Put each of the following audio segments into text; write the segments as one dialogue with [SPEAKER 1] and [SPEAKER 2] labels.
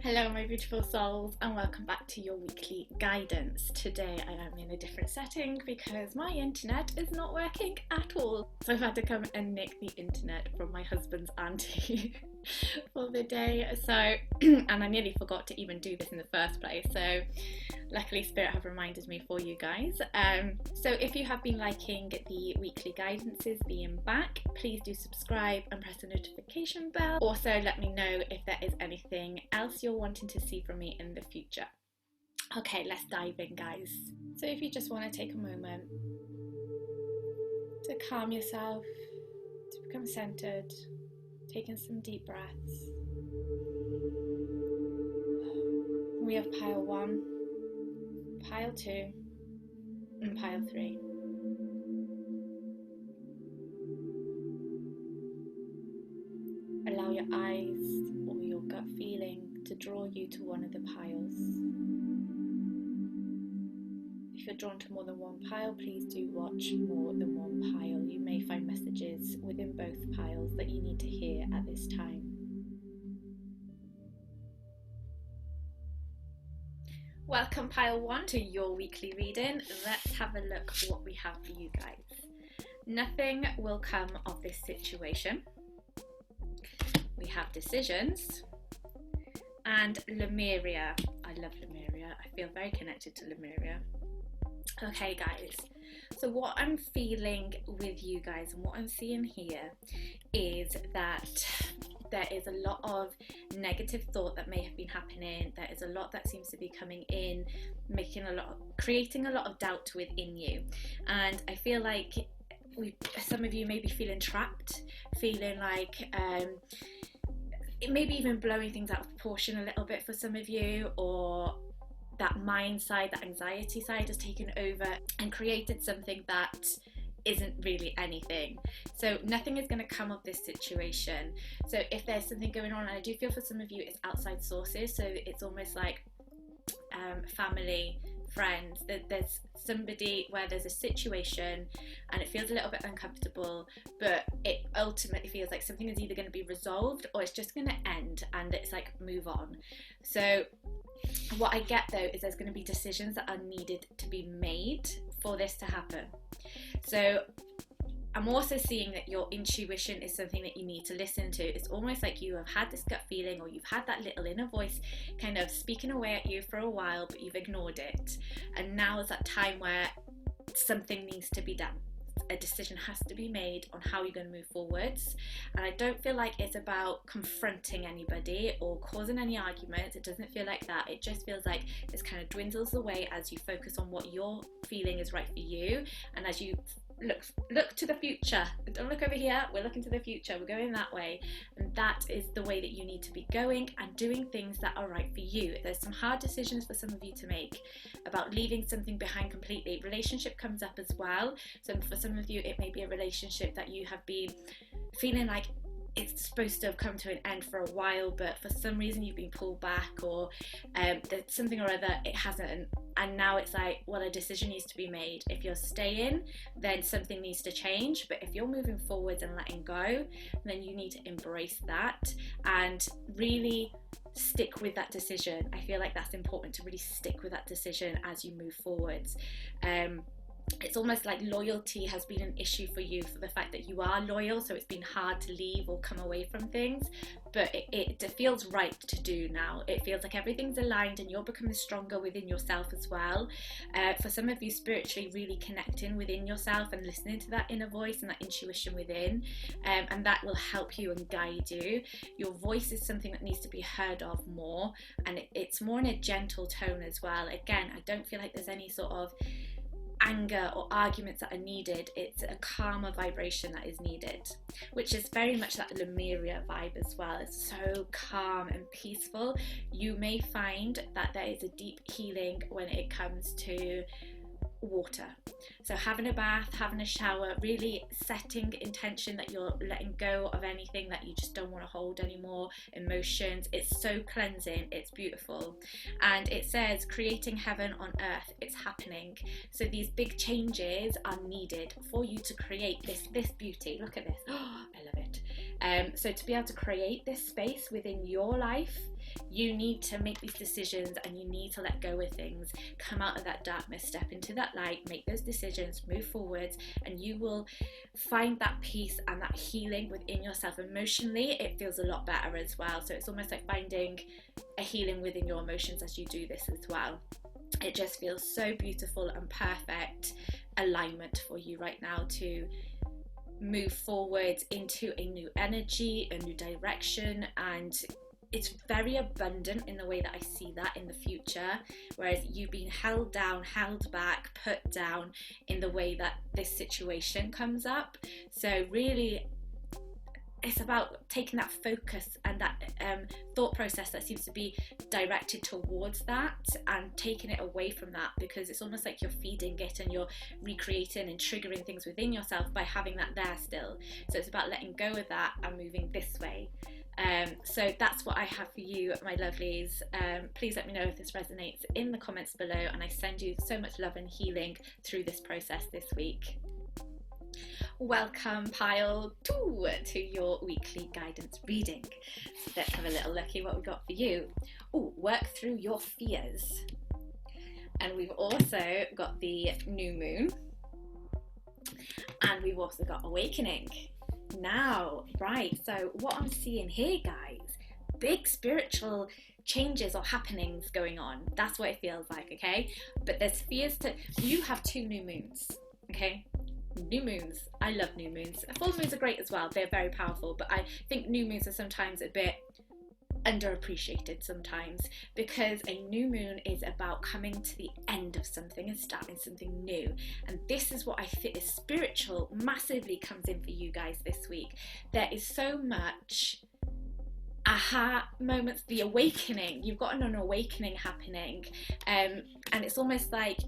[SPEAKER 1] Hello my beautiful souls, and welcome back to your weekly guidance. Today I am in a different setting because my internet is not working at all. So I've had to come and nick the internet from my husband's auntie for the day. And I nearly forgot to even do this in the first place. So luckily Spirit have reminded me for you guys. So if you have been liking the weekly guidances being back, please do subscribe and press the notification bell. Also let me know if there is anything else you're wanting to see from me in the future. Okay, let's dive in, guys. So if you just want to take a moment to calm yourself, to become centered, taking some deep breaths. We have pile 1, pile 2, and pile 3. Allow your eyes or your gut feeling to draw you to one of the piles. If you're drawn to more than one pile, please do watch more than one pile. You may find messages within both piles that you need to hear at this time. Welcome pile 1 to your weekly reading. Let's have a look at what we have for you guys. Nothing will come of this situation. We have decisions and Lemuria. I love Lemuria. I feel very connected to Lemuria. Okay guys, so what I'm feeling with you guys and what I'm seeing here is that there is a lot of negative thought that may have been happening. There is a lot that seems to be coming in, creating a lot of doubt within you. And I feel like some of you may be feeling trapped, feeling like it may be even blowing things out of proportion a little bit for some of you, or that mind side, that anxiety side has taken over and created something that isn't really anything. So nothing is going to come of this situation. So if there's something going on, and I do feel for some of you it's outside sources, so it's almost like family, friends, there's somebody where there's a situation and it feels a little bit uncomfortable, but it ultimately feels like something is either going to be resolved or it's just going to end and it's like move on. So what I get though is there's going to be decisions that are needed to be made for this to happen. So I'm also seeing that your intuition is something that you need to listen to. It's almost like you have had this gut feeling, or you've had that little inner voice kind of speaking away at you for a while, but you've ignored it. And now is that time where something needs to be done. A decision has to be made on how you're going to move forwards. And I don't feel like it's about confronting anybody or causing any arguments. It doesn't feel like that. It just feels like this kind of dwindles away as you focus on what you're feeling is right for you, and as you look to the future. Don't look over here, we're looking to the future, we're going that way, and that is the way that you need to be going and doing things that are right for you. There's some hard decisions for some of you to make about leaving something behind completely. Relationship comes up as well, so for some of you it may be a relationship that you have been feeling like it's supposed to have come to an end for a while, but for some reason you've been pulled back, or there's something or other, it hasn't, and now it's like, well, a decision needs to be made. If you're staying, then something needs to change, but if you're moving forwards and letting go, then you need to embrace that and really stick with that decision. I feel like that's important, to really stick with that decision as you move forwards. It's almost like loyalty has been an issue for you, for the fact that you are loyal, so it's been hard to leave or come away from things, but it feels right to do now. It feels like everything's aligned and you're becoming stronger within yourself as well. For some of you, spiritually really connecting within yourself and listening to that inner voice and that intuition within, and that will help you and guide you. Your voice is something that needs to be heard of more, and it's more in a gentle tone as well. Again, I don't feel like there's any sort of anger or arguments that are needed. It's a calmer vibration that is needed, which is very much that Lemuria vibe as well. It's so calm and peaceful. You may find that there is a deep healing when it comes to water. So having a bath, having a shower, really setting intention that you're letting go of anything that you just don't want to hold anymore, emotions. It's so cleansing, it's beautiful. And it says creating heaven on earth, it's happening. So these big changes are needed for you to create this beauty. Look at this. Oh, I love it. So to be able to create this space within your life, you need to make these decisions, and you need to let go of things, come out of that darkness, step into that light, make those decisions, move forwards, and you will find that peace and that healing within yourself. Emotionally, it feels a lot better as well. So it's almost like finding a healing within your emotions as you do this as well. It just feels so beautiful and perfect alignment for you right now to move forward into a new energy, a new direction, and it's very abundant in the way that I see that in the future, whereas you've been held down, held back, put down in the way that this situation comes up. So really, it's about taking that focus and that thought process that seems to be directed towards that, and taking it away from that, because it's almost like you're feeding it and you're recreating and triggering things within yourself by having that there still. So it's about letting go of that and moving this way. So that's what I have for you, my lovelies. Please let me know if this resonates in the comments below, and I send you so much love and healing through this process this week. Welcome, pile 2, to your weekly guidance reading. So let's have a little look at what we got for you. Oh, work through your fears. And we've also got the new moon, and we've also got awakening. Now, right, so what I'm seeing here, guys, big spiritual changes or happenings going on. That's what it feels like, okay? But there's fears you have 2 new moons, okay? New moons, I love new moons. Full moons are great as well, they're very powerful, but I think new moons are sometimes a bit underappreciated sometimes, because a new moon is about coming to the end of something and starting something new. And this is what I think is spiritual massively comes in for you guys this week. There is so much aha moments, the awakening. You've got an awakening happening, and it's almost like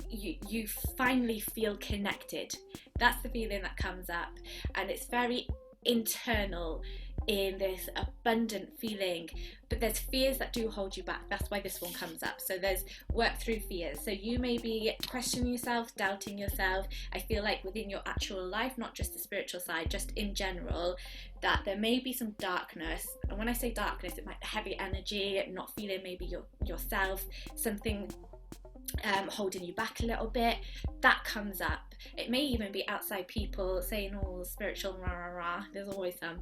[SPEAKER 1] you finally feel connected. That's the feeling that comes up, and it's very internal in this abundant feeling, but there's fears that do hold you back. That's why this one comes up. So there's work through fears. So you may be questioning yourself, doubting yourself. I feel like within your actual life, not just the spiritual side, just in general, that there may be some darkness. And when I say darkness, it might be heavy energy, not feeling maybe yourself, something holding you back a little bit. That comes up. It may even be outside people saying, oh, spiritual, rah, rah, rah. There's always some.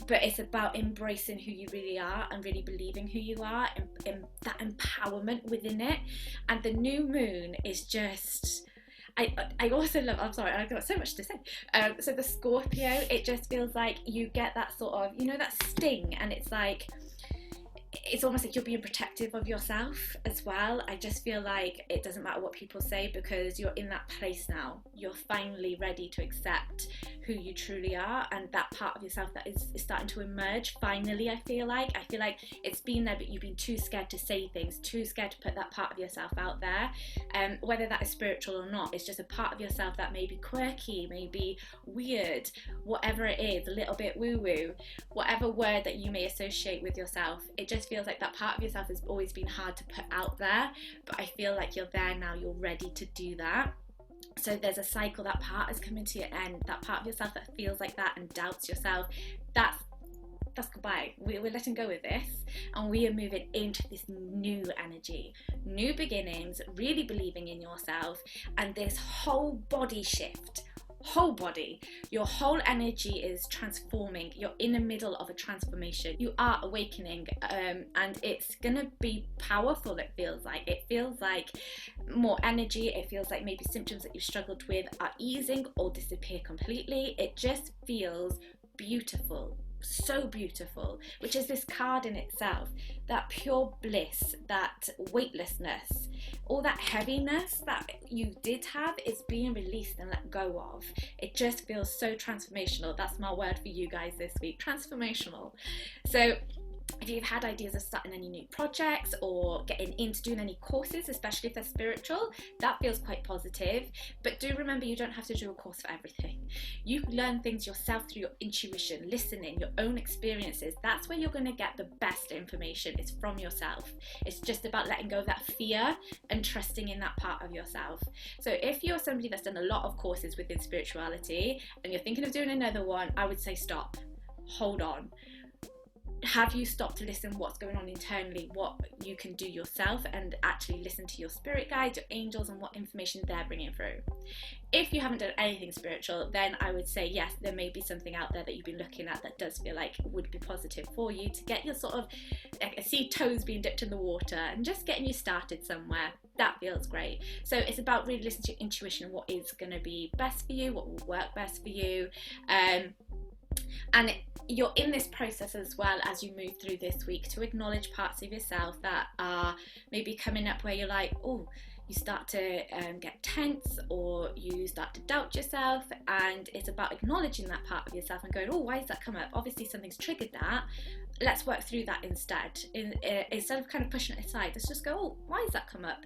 [SPEAKER 1] But it's about embracing who you really are and really believing who you are, and that empowerment within it. And the new moon is just... I also love, I'm sorry, I've got so much to say. So the Scorpio, it just feels like you get that sort of, that sting, and it's like, it's almost like you're being protective of yourself as well. I just feel like it doesn't matter what people say, because you're in that place now. You're finally ready to accept who you truly are, and that part of yourself that is starting to emerge finally. I feel like it's been there, but you've been too scared to say things, too scared to put that part of yourself out there. Whether that is spiritual or not, it's just a part of yourself that may be quirky, may be weird, whatever it is, a little bit woo-woo, whatever word that you may associate with yourself. It just feels like that part of yourself has always been hard to put out there, but I feel like you're there now. You're ready to do that. So there's a cycle. That part is coming to your end. That part of yourself that feels like that and doubts yourself, that's goodbye. We're letting go of this, and we are moving into this new energy, new beginnings, really believing in yourself, and this whole body shift. Whole body, your whole energy is transforming. You're in the middle of a transformation. You are awakening, and it's gonna be powerful. It feels like more energy. It feels like maybe symptoms that you've struggled with are easing or disappear completely. It just feels beautiful, so beautiful, which is this card in itself. That pure bliss, that weightlessness, all that heaviness that you did have is being released and let go of. It just feels so transformational. That's my word for you guys this week, transformational. So If you've had ideas of starting any new projects or getting into doing any courses, especially if they're spiritual, that feels quite positive. But do remember, you don't have to do a course for everything. You learn things yourself through your intuition, listening, your own experiences. That's where you're going to get the best information. It's from yourself. It's just about letting go of that fear and trusting in that part of yourself. So if you're somebody that's done a lot of courses within spirituality and you're thinking of doing another one, I would say stop. Hold on. Have you stopped to listen what's going on internally, what you can do yourself, and actually listen to your spirit guides, your angels, and what information they're bringing through? If you haven't done anything spiritual, then I would say yes, there may be something out there that you've been looking at that does feel like would be positive for you to get your sort of, I see toes being dipped in the water and just getting you started somewhere. That feels great. So it's about really listening to your intuition, what is going to be best for you, what will work best for you. And you're in this process as well as you move through this week to acknowledge parts of yourself that are maybe coming up where you're like, oh, you start to get tense, or you start to doubt yourself, and it's about acknowledging that part of yourself and going, oh, why has that come up? Obviously something's triggered that. Let's work through that instead. Instead of kind of pushing it aside, let's just go, oh, why has that come up?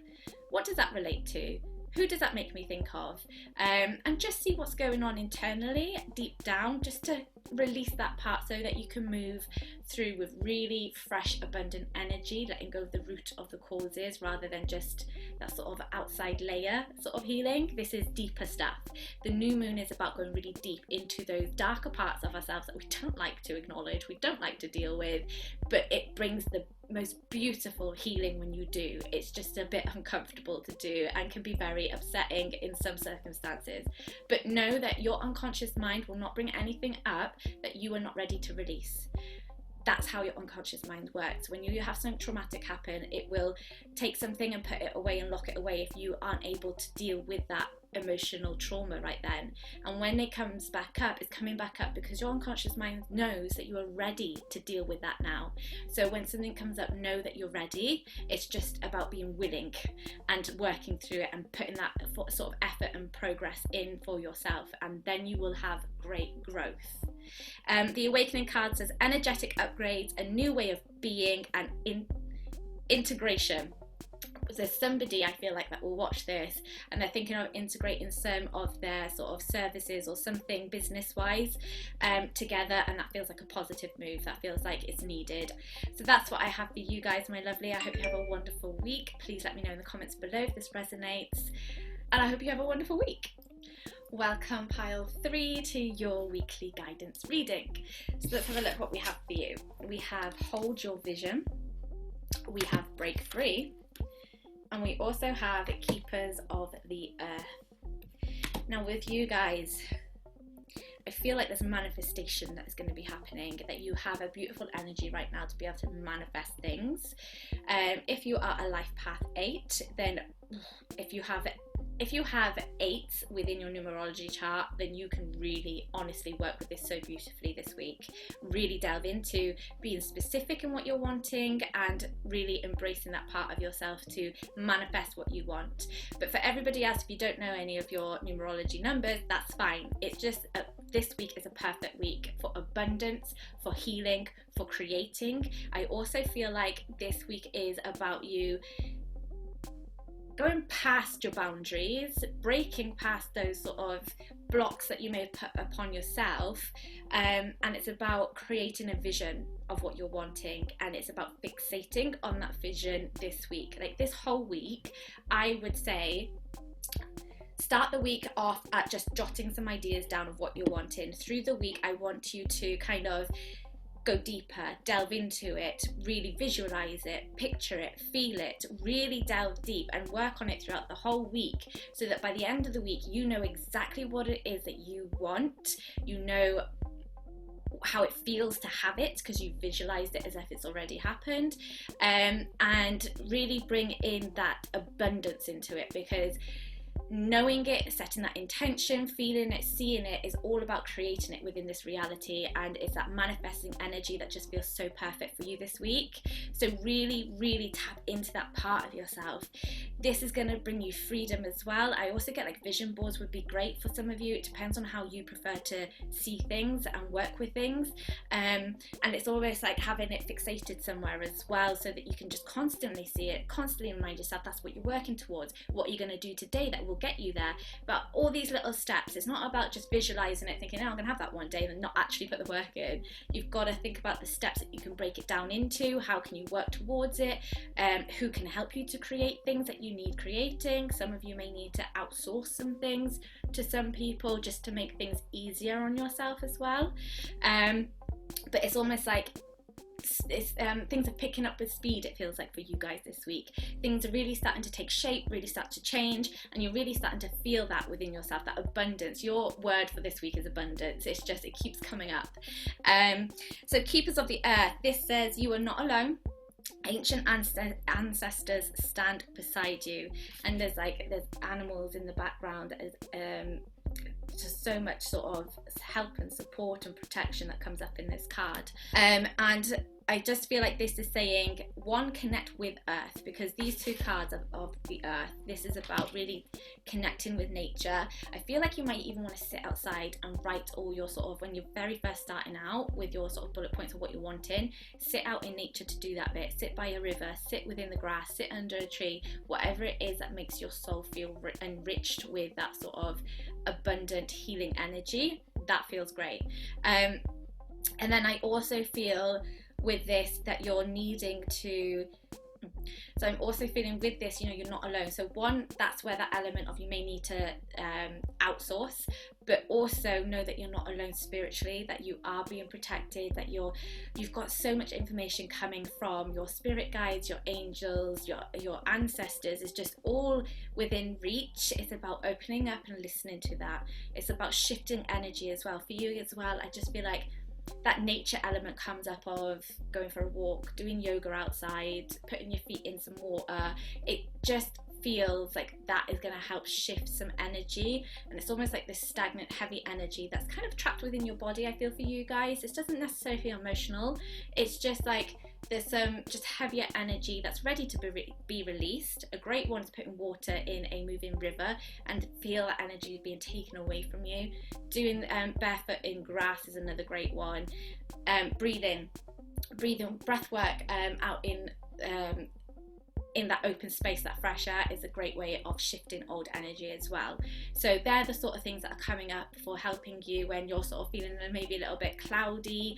[SPEAKER 1] What does that relate to? Who does that make me think of? And just see what's going on internally, deep down, just to release that part so that you can move through with really fresh, abundant energy, letting go of the root of the causes rather than just that sort of outside layer sort of healing. This is deeper stuff. The new moon is about going really deep into those darker parts of ourselves that we don't like to acknowledge, we don't like to deal with, but it brings the most beautiful healing when you do. It's just a bit uncomfortable to do and can be very upsetting in some circumstances. But know that your unconscious mind will not bring anything up that you are not ready to release. That's how your unconscious mind works. When you have something traumatic happen, it will take something and put it away and lock it away if you aren't able to deal with that emotional trauma right then. And when it comes back up, it's coming back up because your unconscious mind knows that you are ready to deal with that now. So when something comes up, know that you're ready. It's just about being willing and working through it and putting that sort of effort and progress in for yourself, and then you will have great growth. The Awakening card says energetic upgrades, a new way of being, and integration. There's somebody I feel like that will watch this and they're thinking of integrating some of their sort of services or something business wise together, and that feels like a positive move. That feels like it's needed. So that's what I have for you guys, my lovely. I hope you have a wonderful week. Please let me know in the comments below if this resonates, and I hope you have a wonderful week. Welcome pile 3 to your weekly guidance reading. So let's have a look what we have for you. We have Hold Your Vision, we have Break Free, and we also have Keepers of the Earth. Now with you guys, I feel like there's manifestation that is going to be happening, that you have a beautiful energy right now to be able to manifest things. If you are a life path 8, then if you have 8 within your numerology chart, then you can really honestly work with this so beautifully this week. Really delve into being specific in what you're wanting and really embracing that part of yourself to manifest what you want. But for everybody else, if you don't know any of your numerology numbers, that's fine. It's just this week is a perfect week for abundance, for healing, for creating. I also feel like this week is about you going past your boundaries, breaking past those sort of blocks that you may have put upon yourself, and it's about creating a vision of what you're wanting, and it's about fixating on that vision this week. Like this whole week, I would say start the week off at just jotting some ideas down of what you're wanting. Through the week, I want you to kind of go deeper, delve into it, really visualize it, picture it, feel it, really delve deep and work on it throughout the whole week, so that by the end of the week you know exactly what it is that you want. You know how it feels to have it because you visualized it as if it's already happened, and really bring in that abundance into it, because knowing it, setting that intention, feeling it, seeing it is all about creating it within this reality, and it's that manifesting energy that just feels so perfect for you this week. So really, really tap into that part of yourself. This is going to bring you freedom as well. I also get like vision boards would be great for some of you. It depends on how you prefer to see things and work with things, and it's almost like having it fixated somewhere as well, so that you can just constantly see it, constantly remind yourself that's what you're working towards, what you're going to do today that will get you there. But all these little steps, it's not about just visualizing it thinking, oh, I'm gonna have that one day, and not actually put the work in. You've got to think about the steps that you can break it down into. How can you work towards it? Who can help you to create things that you need creating? Some of you may need to outsource some things to some people just to make things easier on yourself as well. But it's almost like things are picking up with speed, it feels like, for you guys this week. Things are really starting to take shape, really start to change, and you're really starting to feel that within yourself, that abundance. Your word for this week is abundance. It's just, it keeps coming up. So keepers of the earth, this says you are not alone. Ancient ancestors stand beside you, and there's animals in the background. Just so much sort of help and support and protection that comes up in this card, and I just feel like this is saying, one, connect with earth, because these two cards of the earth, this is about really connecting with nature. I feel like you might even want to sit outside and write all your sort of, when you're very first starting out with your sort of bullet points of what you're wanting, sit out in nature to do that bit. Sit by a river, sit within the grass, sit under a tree, whatever it is that makes your soul feel enriched with that sort of abundant healing energy. That feels great. And then I also feel with this that you're needing to, so I'm also feeling with this, you know, you're not alone. So one, that's where that element of you may need to outsource, but also know that you're not alone spiritually, that you are being protected, that you've got so much information coming from your spirit guides, your angels, your ancestors. Is just all within reach. It's about opening up and listening to that. It's about shifting energy as well for you as well. I just feel like that nature element comes up of going for a walk, doing yoga outside, putting your feet in some water. It just feels like that is going to help shift some energy, and it's almost like this stagnant, heavy energy that's kind of trapped within your body. I feel for you guys, it doesn't necessarily feel emotional. It's just like there's some just heavier energy that's ready to be released. A great one is putting water in a moving river and feel that energy being taken away from you. Doing barefoot in grass is another great one. Breathing, breath work out in that open space, that fresh air, is a great way of shifting old energy as well. So they're the sort of things that are coming up for helping you when you're sort of feeling maybe a little bit cloudy,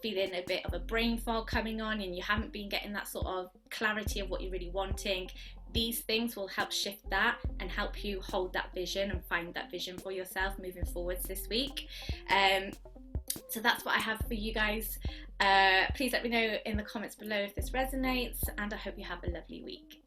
[SPEAKER 1] feeling a bit of a brain fog coming on, and you haven't been getting that sort of clarity of what you're really wanting. These things will help shift that and help you hold that vision and find that vision for yourself moving forwards this week. So that's what I have for you guys. Please let me know in the comments below if this resonates, and I hope you have a lovely week.